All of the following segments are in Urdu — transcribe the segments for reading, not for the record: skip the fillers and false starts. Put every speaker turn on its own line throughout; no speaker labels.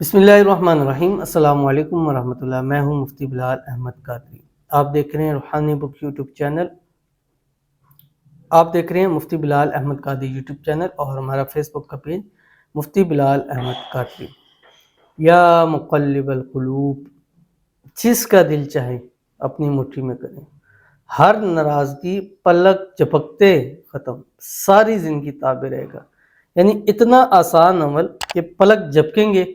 بسم اللہ الرحمن الرحیم۔ السلام علیکم ورحمۃ اللہ۔ میں ہوں مفتی بلال احمد قادری۔ آپ دیکھ رہے ہیں روحانی بک یوٹیوب چینل۔ آپ دیکھ رہے ہیں مفتی بلال احمد قادری یوٹیوب چینل اور ہمارا فیس بک کا پیج مفتی بلال احمد قادری۔ یا مقلب القلوب، جس کا دل چاہے اپنی مٹھی میں کریں، ہر ناراضگی پلک جھپکتے ختم، ساری زندگی تابع رہے گا۔ یعنی اتنا آسان عمل کہ پلک جھپکیں گے،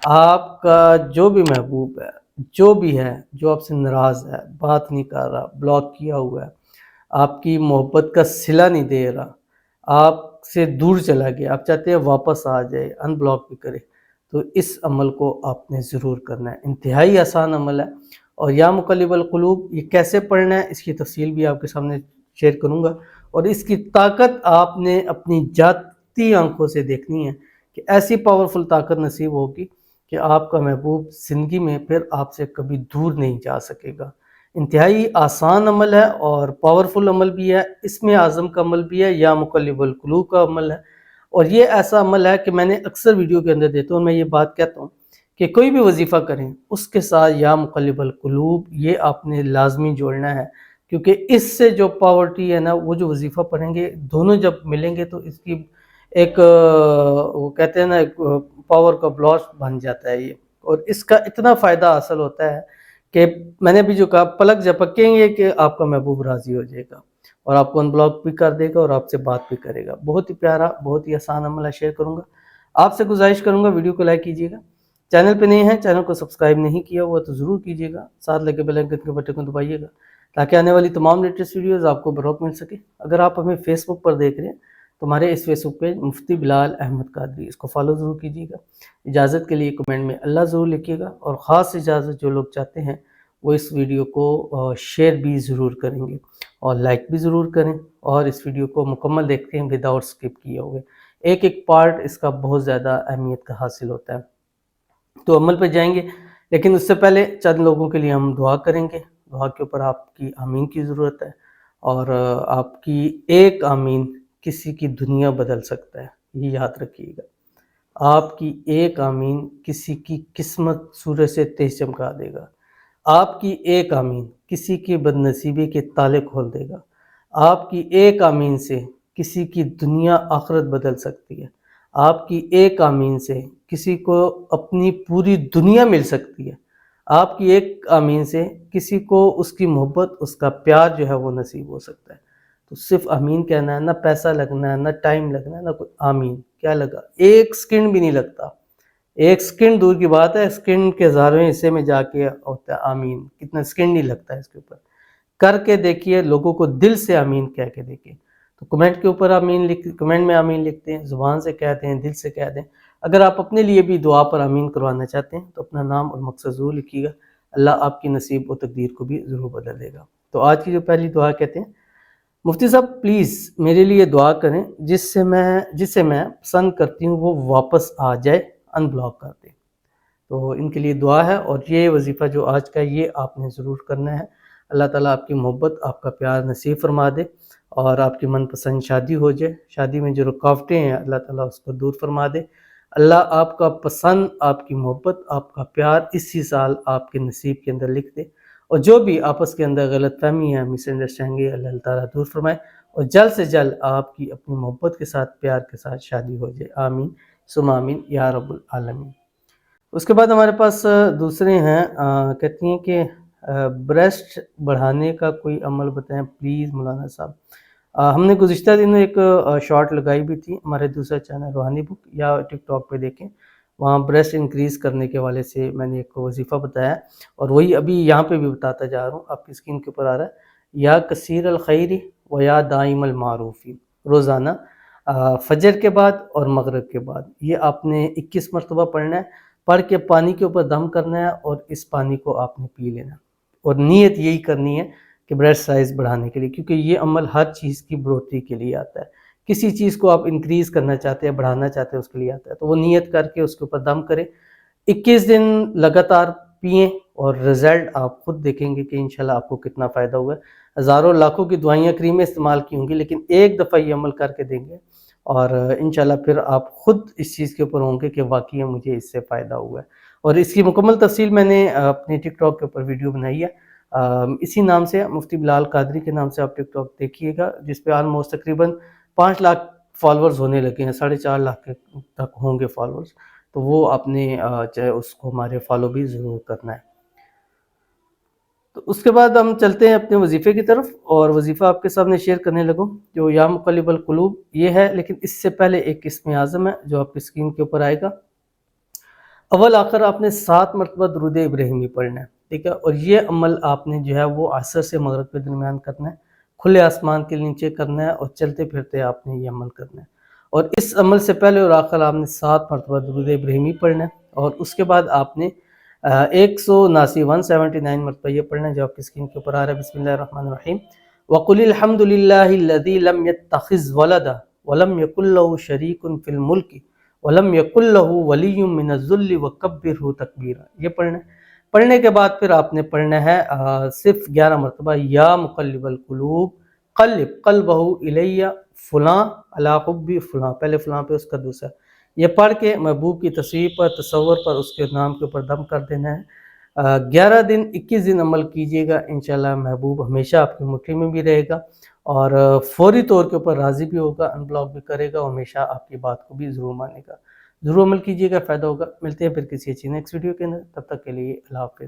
آپ کا جو بھی محبوب ہے، جو بھی ہے، جو آپ سے ناراض ہے، بات نہیں کر رہا، بلاک کیا ہوا ہے، آپ کی محبت کا صلہ نہیں دے رہا، آپ سے دور چلا گیا، آپ چاہتے ہیں واپس آ جائے، ان بلاک بھی کرے، تو اس عمل کو آپ نے ضرور کرنا ہے۔ انتہائی آسان عمل ہے۔ اور یا مقلب القلوب یہ کیسے پڑھنا ہے، اس کی تفصیل بھی آپ کے سامنے شیئر کروں گا، اور اس کی طاقت آپ نے اپنی جاتی آنکھوں سے دیکھنی ہے کہ ایسی پاورفل طاقت نصیب ہوگی کہ آپ کا محبوب زندگی میں پھر آپ سے کبھی دور نہیں جا سکے گا۔ انتہائی آسان عمل ہے اور پاورفل عمل بھی ہے، اسم اعظم کا عمل بھی ہے، یا مقلب القلوب کا عمل ہے۔ اور یہ ایسا عمل ہے کہ میں نے اکثر ویڈیو کے اندر دیتا ہوں، میں یہ بات کہتا ہوں کہ کوئی بھی وظیفہ کریں اس کے ساتھ یا مقلب القلوب یہ آپ نے لازمی جوڑنا ہے، کیونکہ اس سے جو پاورٹی ہے نا، وہ جو وظیفہ پڑھیں گے دونوں جب ملیں گے تو اس کی ایک وہ کہتے ہیں نا ایک پاور کا بلاسٹ بن جاتا ہے یہ، اور اس کا اتنا فائدہ حاصل ہوتا ہے کہ میں نے بھی جو کہا پلک جھپکیں گے کہ آپ کا محبوب راضی ہو جائے گا اور آپ کو ان بلاک بھی کر دے گا اور آپ سے بات بھی کرے گا۔ بہت ہی پیارا، بہت ہی آسان عمل ہے، شیئر کروں گا۔ آپ سے گزارش کروں گا ویڈیو کو لائک کیجیے گا، چینل پہ نہیں ہے، چینل کو سبسکرائب نہیں کیا ہوا تو ضرور کیجیے گا، ساتھ لگے بیل آئکن کے بٹن کو دبائیے گا تاکہ آنے والی تمام لیٹسٹ ویڈیوز آپ کو بروقت مل سکے۔ اگر آپ ہمیں فیس بک پر دیکھ رہے ہیں تو ہمارے اس فیس بک پیج مفتی بلال احمد قادری، اس کو فالو ضرور کیجیے گا۔ اجازت کے لیے کمنٹ میں اللہ ضرور لکھیے گا، اور خاص اجازت جو لوگ چاہتے ہیں وہ اس ویڈیو کو شیئر بھی ضرور کریں گے اور لائک بھی ضرور کریں، اور اس ویڈیو کو مکمل دیکھتے ہیں وداؤٹ سکپ کیے ہوئے۔ ایک ایک پارٹ اس کا بہت زیادہ اہمیت کا حاصل ہوتا ہے۔ تو عمل پہ جائیں گے، لیکن اس سے پہلے چند لوگوں کے لیے ہم دعا کریں گے۔ دعا کے اوپر آپ کی آمین کی ضرورت ہے، اور آپ کی ایک آمین کسی کی دنیا بدل سکتا ہے، یہ یاد رکھیے گا۔ آپ کی ایک آمین کسی کی قسمت سورج سے تیز چمکا دے گا۔ آپ کی ایک آمین کسی کی بدنصیبی کے تالے کھول دے گا۔ آپ کی ایک آمین سے کسی کی دنیا آخرت بدل سکتی ہے۔ آپ کی ایک آمین سے کسی کو اپنی پوری دنیا مل سکتی ہے۔ آپ کی ایک آمین سے کسی کو اس کی محبت، اس کا پیار جو ہے وہ نصیب ہو سکتا ہے۔ تو صرف آمین کہنا ہے، نہ پیسہ لگنا ہے، نہ ٹائم لگنا ہے، نہ کوئی آمین کیا لگا، ایک سیکنڈ بھی نہیں لگتا۔ ایک سیکنڈ دور کی بات ہے، سیکنڈ کے ہزاروں حصے میں جا کے ہوتا ہے آمین، کتنا سیکنڈ نہیں لگتا ہے اس کے اوپر۔ کر کے دیکھیے، لوگوں کو دل سے آمین کہہ کے دیکھیے۔ تو کمنٹ کے اوپر کمنٹ میں آمین لکھتے ہیں، زبان سے کہتے ہیں، دل سے کہہ دیں۔ اگر آپ اپنے لیے بھی دعا پر آمین کروانا چاہتے ہیں تو اپنا نام اور مقصد ضرور لکھیے گا، اللہ آپ کی نصیب و تقدیر کو بھی ضرور بدل دے گا۔ تو آج کی جو پہلی دعا کہتے ہیں، مفتی صاحب پلیز میرے لیے دعا کریں جسے میں پسند کرتی ہوں وہ واپس آ جائے، ان بلاک کر دیں۔ تو ان کے لیے دعا ہے، اور یہ وظیفہ جو آج کا یہ آپ نے ضرور کرنا ہے۔ اللہ تعالیٰ آپ کی محبت، آپ کا پیار نصیب فرما دے، اور آپ کی من پسند شادی ہو جائے۔ شادی میں جو رکاوٹیں ہیں اللہ تعالیٰ اس کو دور فرما دے۔ اللہ آپ کا پسند، آپ کی محبت، آپ کا پیار اسی سال آپ کے نصیب کے اندر لکھ دے، اور جو بھی آپس کے اندر غلط فہمی ہے، مس انڈرسٹینڈنگ ہے، اللہ تعالیٰ دور فرمائے، اور جلد سے جلد آپ کی اپنی محبت کے ساتھ، پیار کے ساتھ شادی ہو جائے۔ آمین ثم آمین یا رب العالمین۔ اس کے بعد ہمارے پاس دوسرے ہیں، کہتی ہیں کہ بریسٹ بڑھانے کا کوئی عمل بتائیں پلیز مولانا صاحب۔ ہم نے گزشتہ دنوں ایک شارٹ لگائی بھی تھی ہمارے دوسرا چینل روحانی بک، یا ٹک ٹاک پہ دیکھیں، وہاں بریسٹ انکریز کرنے کے حوالے سے میں نے ایک وظیفہ بتایا، اور وہی ابھی یہاں پہ بھی بتاتا جا رہا ہوں، آپ کی اسکرین کے اوپر آ رہا ہے۔ یا کثیر الخیر و یا دائم المعروفی، روزانہ فجر کے بعد اور مغرب کے بعد یہ آپ نے 21 مرتبہ پڑھنا ہے، پڑھ کے پانی کے اوپر دم کرنا ہے، اور اس پانی کو آپ نے پی لینا، اور نیت یہی کرنی ہے کہ بریسٹ سائز بڑھانے کے لیے، کیونکہ یہ عمل ہر چیز کی بڑھوتری کے لیے آتا ہے۔ کسی چیز کو آپ انکریز کرنا چاہتے ہیں، بڑھانا چاہتے ہیں، اس کے لیے آتا ہے، تو وہ نیت کر کے اس کے اوپر دم کریں، 21 دن لگاتار پئیں، اور رزلٹ آپ خود دیکھیں گے کہ انشاءاللہ آپ کو کتنا فائدہ ہوا ہے۔ ہزاروں لاکھوں کی دعائیاں کریمیں استعمال کی ہوں گی، لیکن ایک دفعہ یہ عمل کر کے دیں گے اور انشاءاللہ پھر آپ خود اس چیز کے اوپر ہوں گے کہ واقعی مجھے اس سے فائدہ ہوا ہے. اور اس کی مکمل تفصیل میں نے اپنی ٹک ٹاک کے اوپر ویڈیو بنائی ہے، اسی نام سے مفتی بلال قادری کے نام سے آپ ٹک ٹاک دیکھیے گا، جس پہ آلموسٹ تقریباً 5 لاکھ فالورز ہونے لگے ہیں، 4.5 لاکھ تک ہوں گے فالورز. تو وہ آپ نے چاہے اس کو ہمارے فالو بھی ضرور کرنا ہے. تو اس کے بعد ہم چلتے ہیں اپنے وظیفے کی طرف، اور وظیفہ آپ کے سامنے شیئر کرنے لگوں جو یا مقلب القلوب یہ ہے. لیکن اس سے پہلے ایک اسم اعظم ہے جو آپ کی اسکرین کے اوپر آئے گا. اول آخر آپ نے 7 مرتبہ درود ابراہیمی پڑھنا ہے، ٹھیک ہے. اور یہ عمل آپ نے جو ہے وہ عصر سے مغرب کے درمیان کرنا ہے، کھلے آسمان کے نیچے کرنا ہے، اور چلتے پھرتے آپ نے یہ عمل کرنا ہے. اور اس عمل سے پہلے اور آخر آپ نے 7 مرتبہ درود ابراہیمی پڑھنا ہے. اور اس کے بعد آپ نے 179 مرتبہ یہ پڑھنا ہے جو آپ کی اسکرین کے اوپر آ رہا ہے. بسم اللہ الرحمن الرحیم. وَقُلِ الْحَمْدُ لِلَّهِ الَّذِي لَمْ يَتَّخِذْ وَلَدًا وَلَمْ يَكُنْ لَهُ شَرِيكٌ فِي الْمُلْكِ وَلَمْ يَكُنْ لَهُ وَلِيٌّ مِّنَ الذُّلِّ وَكَبِّرْهُ تَكْبِيرًا. یہ پڑھنا ہے. پڑھنے کے بعد پھر آپ نے پڑھنا ہے صرف 11 مرتبہ یا مقلب القلوب قلب قلبہ الیہ فلاں علی حب فلاں، پہلے فلاں پہ اس کا دوسرا، یہ پڑھ کے محبوب کی تصویر پر، تصور پر، اس کے نام کے اوپر دم کر دینا ہے. 11 دن 21 دن عمل کیجئے گا، انشاءاللہ محبوب ہمیشہ آپ کی مٹھی میں بھی رہے گا، اور فوری طور کے اوپر راضی بھی ہوگا، ان بلاک بھی کرے گا، اور ہمیشہ آپ کی بات کو بھی ضرور مانے گا. ضرور عمل کیجئے گا، فائدہ ہوگا. ملتے ہیں پھر کسی اچھی نیکسٹ ویڈیو کے اندر، تب تک کے لیے اللہ حافظ.